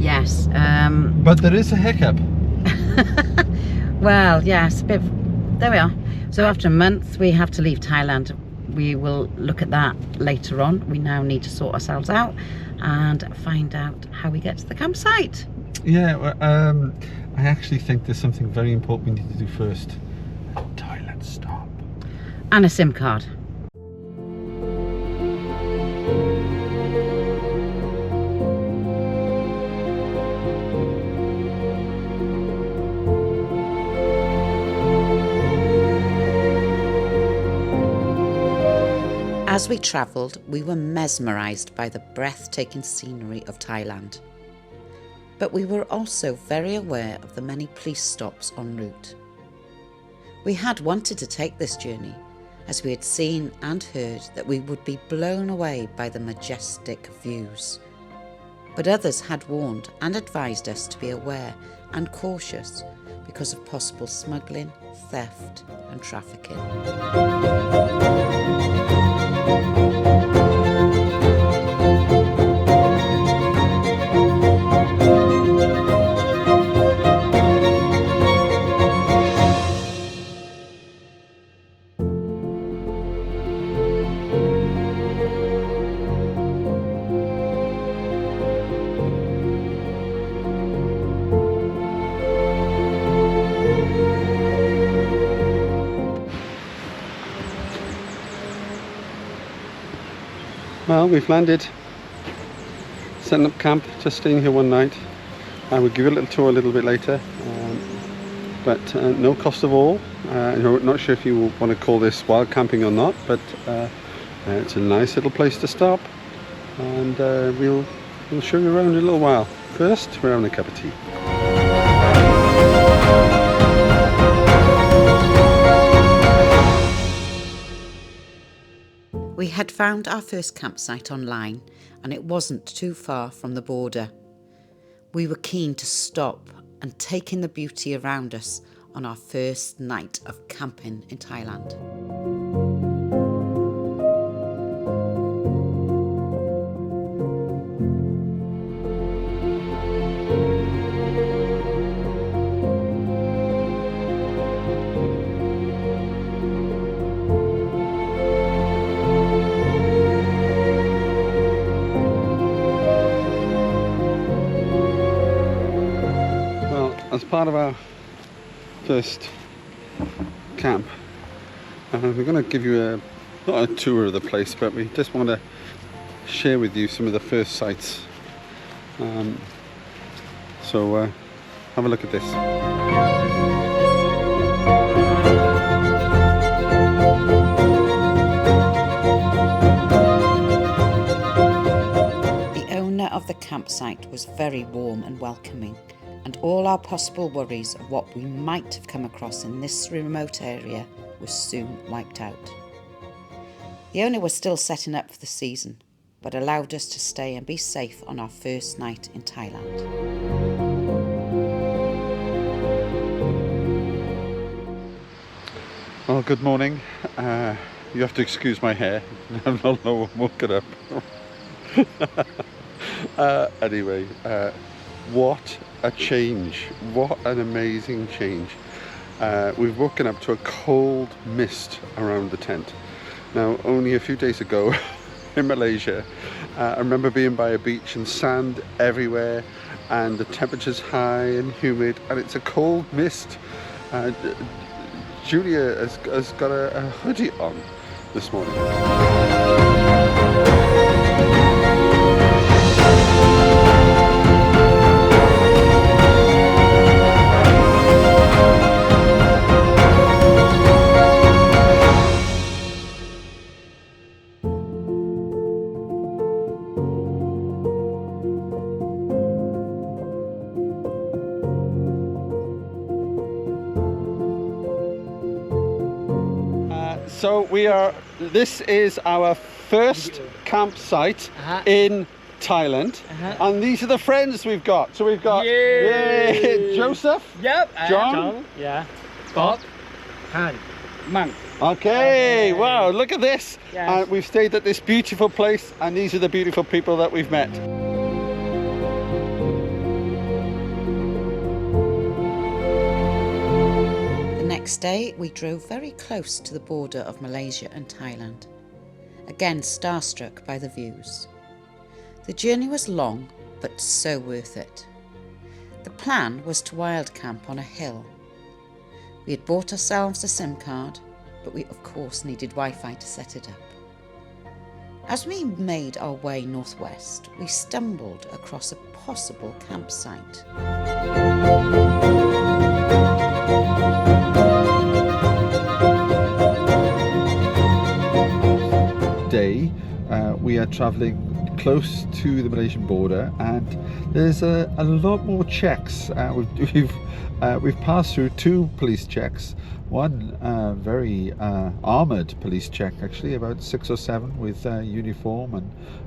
Yes. But there is a hiccup. Well, yes, there we are. So after a month, we have to leave Thailand. We will look at that later on. We now need to sort ourselves out and find out how we get to the campsite. Yeah, well, I actually think there's something very important we need to do first. A toilet stop. And a SIM card. As we travelled, we were mesmerised by the breathtaking scenery of Thailand. But we were also very aware of the many police stops en route. We had wanted to take this journey, as we had seen and heard that we would be blown away by the majestic views. But others had warned and advised us to be aware and cautious because of possible smuggling, theft and trafficking. Well, we've landed, setting up camp, just staying here one night. I will give you a little tour a little bit later, but no cost of all. I'm not sure if you want to call this wild camping or not, but it's a nice little place to stop, and we'll show you around in a little while. First, we're having a cup of tea. We had found our first campsite online and it wasn't too far from the border. We were keen to stop and take in the beauty around us on our first night of camping in Thailand. As part of our first camp, we're going to give you not a tour of the place, but we just want to share with you some of the first sights. So have a look at this. The owner of the campsite was very warm and welcoming, and all our possible worries of what we might have come across in this remote area were soon wiped out. The owner was still setting up for the season, but allowed us to stay and be safe on our first night in Thailand. Well, good morning. You have to excuse my hair. I'm not woken up. Anyway, what a change. What an amazing change. We've woken up to a cold mist around the tent. Now, only a few days ago in Malaysia, I remember being by a beach and sand everywhere, and the temperature's high and humid, and it's a cold mist. Julia has got a hoodie on this morning. So this is our first campsite in Thailand, and these are the friends we've got. So we've got Joseph, John, Bob, Han, Mang. Okay, wow, look at this. Yes. We've stayed at this beautiful place, and these are the beautiful people that we've met. next day, we drove very close to the border of Malaysia and Thailand, again starstruck by the views. The journey was long, but so worth it. The plan was to wild camp on a hill. We had bought ourselves a SIM card, but we of course needed Wi-Fi to set it up. As we made our way northwest, we stumbled across a possible campsite. Day, we are travelling close to the Malaysian border, and there's a lot more checks. We've passed through 2 police checks. One very armoured police check, actually, about 6 or 7 with uniform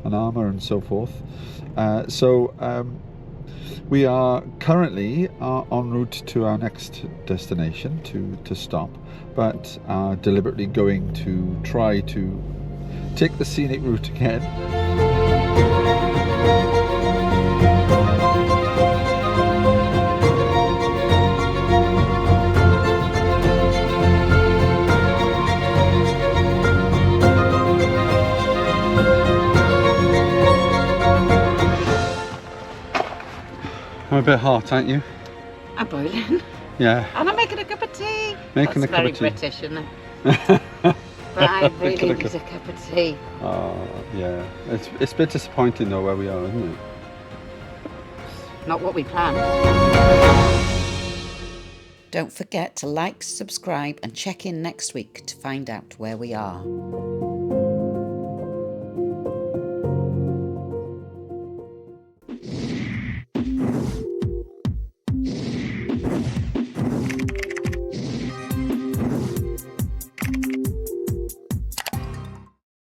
and armour and so forth. We are currently en route to our next destination to stop, but are deliberately going to try to take the scenic route again. I'm a bit hot, aren't you? I'm boiling. Yeah. And I'm making a cup of tea. Making That's a cup very of tea. British, isn't it? But I really need a cup of tea. Oh, yeah. It's a bit disappointing though where we are, isn't it? Not what we planned. Don't forget to like, subscribe and check in next week to find out where we are.